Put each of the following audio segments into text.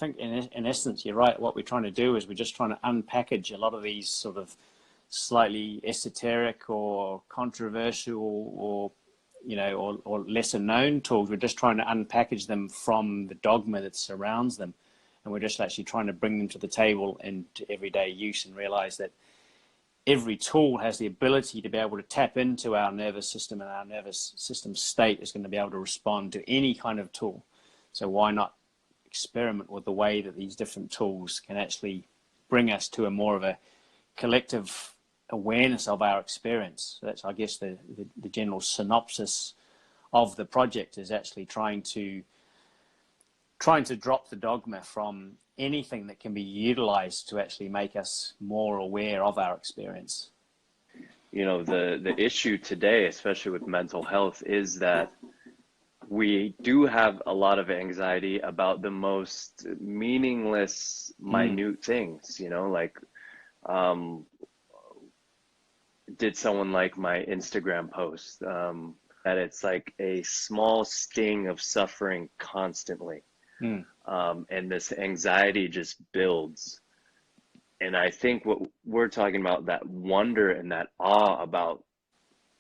think in essence, you're right. What we're trying to do is we're just trying to unpackage a lot of these sort of slightly esoteric or controversial or, you know, or lesser known tools. We're just trying to unpackage them from the dogma that surrounds them. And we're just actually trying to bring them to the table into everyday use and realize that every tool has the ability to be able to tap into our nervous system, and our nervous system state is going to be able to respond to any kind of tool. So why not experiment with the way that these different tools can actually bring us to a more of a collective awareness of our experience. So that's, I guess, the general synopsis of the project, is actually trying to drop the dogma from anything that can be utilized to actually make us more aware of our experience. You know, the issue today, especially with mental health, is that we do have a lot of anxiety about the most meaningless, minute things, you know, like, did someone like my Instagram post, that it's like a small sting of suffering constantly. And this anxiety just builds. And I think what we're talking about, that wonder and that awe about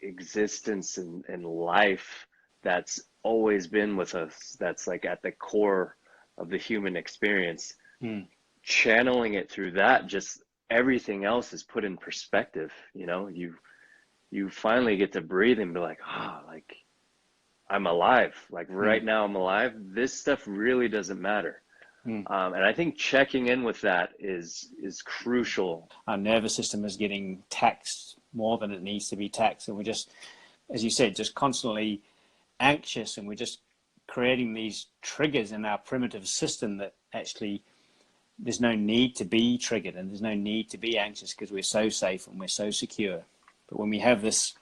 existence and life that's always been with us, that's like at the core of the human experience, channeling it through that, just everything else is put in perspective. You know, you finally get to breathe and be like, like, I'm alive. Like right now I'm alive. This stuff really doesn't matter. And I think checking in with that is crucial. Our nervous system is getting taxed more than it needs to be taxed. And we're just, as you said, just constantly anxious, and we're just creating these triggers in our primitive system that actually there's no need to be triggered, and there's no need to be anxious because we're so safe and we're so secure. But when we have this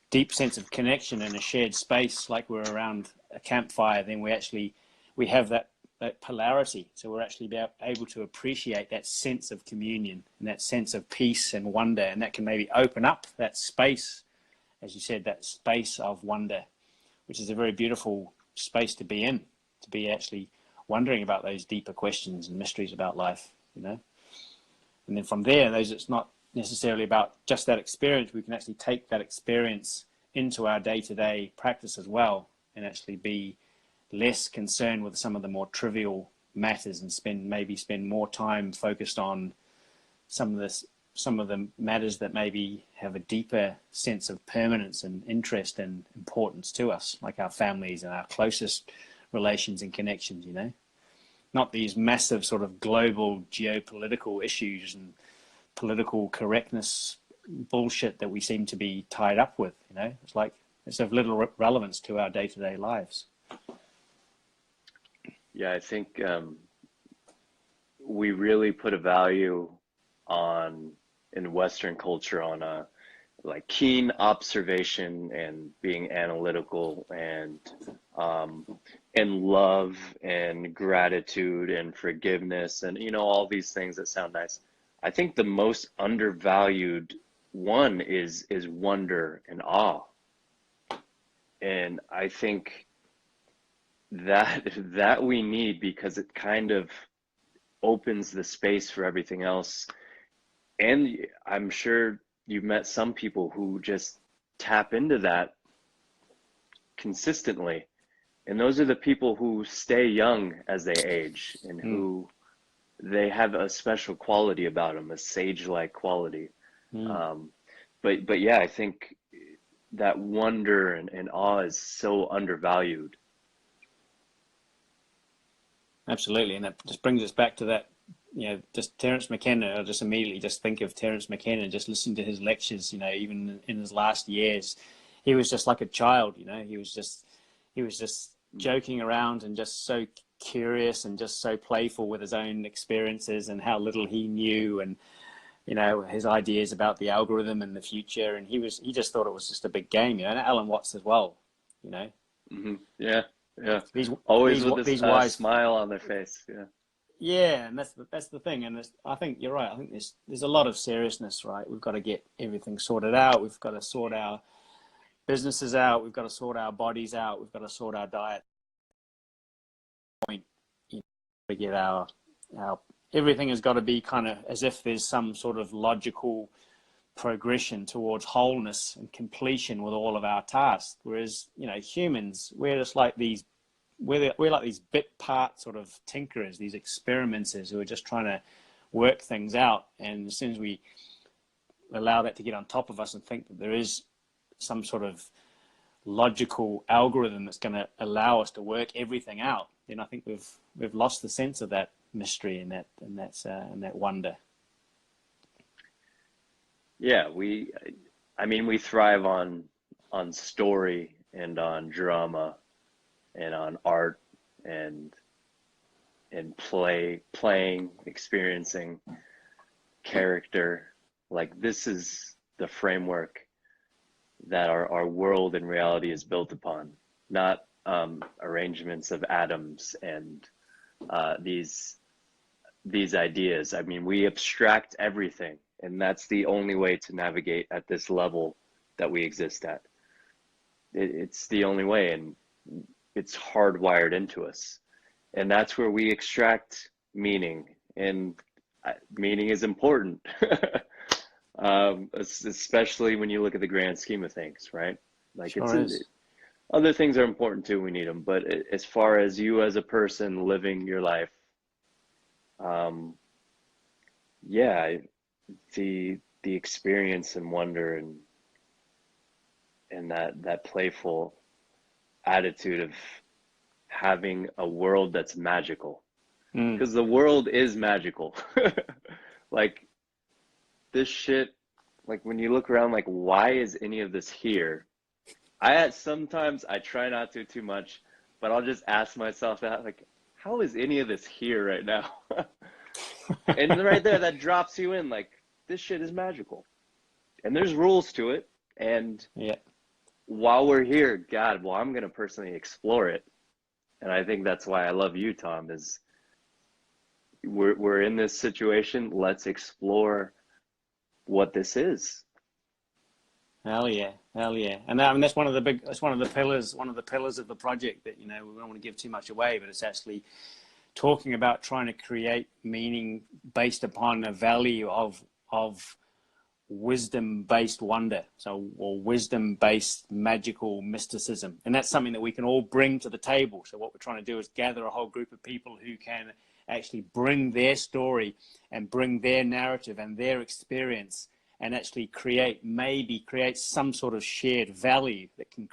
deep sense of connection in a shared space, like we're around a campfire, then we have that polarity. So we're actually able to appreciate that sense of communion and that sense of peace and wonder, and that can maybe open up that space, as you said, that space of wonder, which is a very beautiful space to be in, to be actually wondering about those deeper questions and mysteries about life, you know. And then from there, it's not necessarily about just that experience. We can actually take that experience into our day-to-day practice as well, and actually be less concerned with some of the more trivial matters, and spend more time focused on some of the matters that maybe have a deeper sense of permanence and interest and importance to us, like our families and our closest relations and connections, you know. Not these massive sort of global geopolitical issues and political correctness bullshit that we seem to be tied up with, you know. It's like it's of little relevance to our day-to-day lives. Yeah, I think we really put a value in Western culture on like keen observation and being analytical, and love and gratitude and forgiveness, and, you know, all these things that sound nice. I think the most undervalued one is wonder and awe. And I think that we need, because it kind of opens the space for everything else. And I'm sure you've met some people who just tap into that consistently. And those are the people who stay young as they age, and who they have a special quality about them, a sage-like quality. But yeah, I think that wonder and awe is so undervalued. Absolutely. And that just brings us back to that, you know, just Terence McKenna. I just immediately just think of Terence McKenna, just listening to his lectures, you know, even in his last years, he was just like a child, you know. He was just joking around and just so curious and just so playful with his own experiences and how little he knew, and, you know, his ideas about the algorithm and the future. And he just thought it was just a big game, you know. And Alan Watts as well, you know. Yeah. Always with this wise smile on their face. Yeah, and that's the thing. And I think you're right. I think there's a lot of seriousness, right? We've got to get everything sorted out. We've got to sort our businesses out. We've got to sort our bodies out. We've got to sort our diet. to get our everything has got to be kind of as if there's some sort of logical progression towards wholeness and completion with all of our tasks. Whereas, you know, humans, we're just like these, we're like these bit part sort of tinkerers, these experimenters who are just trying to work things out. And as soon as we allow that to get on top of us and think that there is some sort of logical algorithm that's going to allow us to work everything out, then I think we've lost the sense of that mystery and that wonder. Yeah, I mean, we thrive on story and on drama and on art and playing, experiencing character. Like, this is the framework that our world and reality is built upon, not arrangements of atoms and these ideas. I mean, we abstract everything, and that's the only way to navigate at this level that we exist at. It's the only way, and it's hardwired into us. And that's where we extract meaning, and meaning is important. Especially when you look at the grand scheme of things, right? Like, Sure is. Other things are important too, we need them, but as far as you as a person living your life, yeah, the experience and wonder and that playful attitude of having a world that's magical, because the world is magical. Like, this shit, like, when you look around, like, why is any of this here? Sometimes I try not to too much, but I'll just ask myself that, like, how is any of this here right now? And right there, that drops you in, like, this shit is magical. And there's rules to it. And yeah, while we're here, God, well, I'm going to personally explore it. And I think that's why I love you, Tom, is we're in this situation. Let's explore what this is. Hell yeah, hell yeah. And I mean, that's one of the pillars of the project that, you know, we don't want to give too much away, but it's actually talking about trying to create meaning based upon a value of wisdom-based wonder, or wisdom-based magical mysticism. And that's something that we can all bring to the table. So what we're trying to do is gather a whole group of people who can actually bring their story and bring their narrative and their experience, and actually create some sort of shared value that can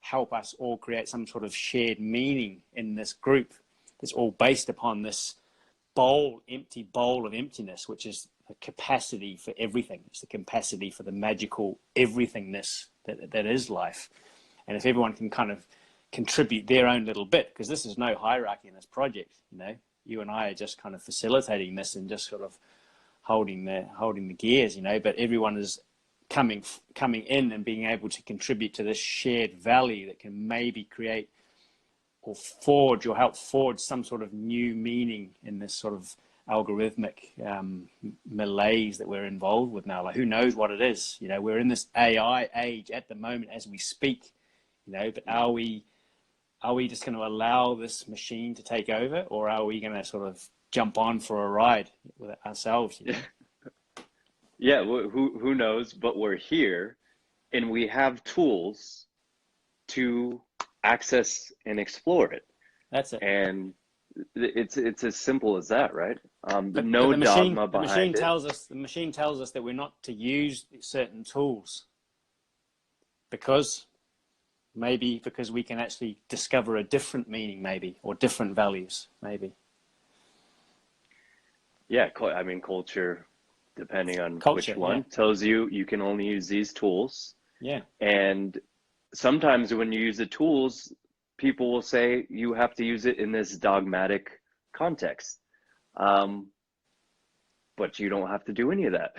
help us all create some sort of shared meaning in this group that's all based upon this empty bowl of emptiness, which is the capacity for everything. It's the capacity for the magical everythingness that is life. And if everyone can kind of contribute their own little bit, because this is no hierarchy in this project, you know, you and I are just kind of facilitating this and just sort of holding the gears, you know, but everyone is coming in and being able to contribute to this shared value that can maybe create or help forge some sort of new meaning in this sort of algorithmic malaise that we're involved with now. Like, who knows what it is? You know, we're in this AI age at the moment as we speak, you know, but are we just going to allow this machine to take over, or are we going to sort of jump on for a ride with it ourselves, you know? Yeah, who knows? But we're here, and we have tools to access and explore it. That's it. And it's as simple as that, right? But no the machine, dogma behind it. The machine tells us that we're not to use certain tools because we can actually discover a different meaning, maybe, or different values, maybe. Yeah, I mean, culture, depending on which one, tells you can only use these tools. Yeah. And sometimes when you use the tools, people will say you have to use it in this dogmatic context. But you don't have to do any of that.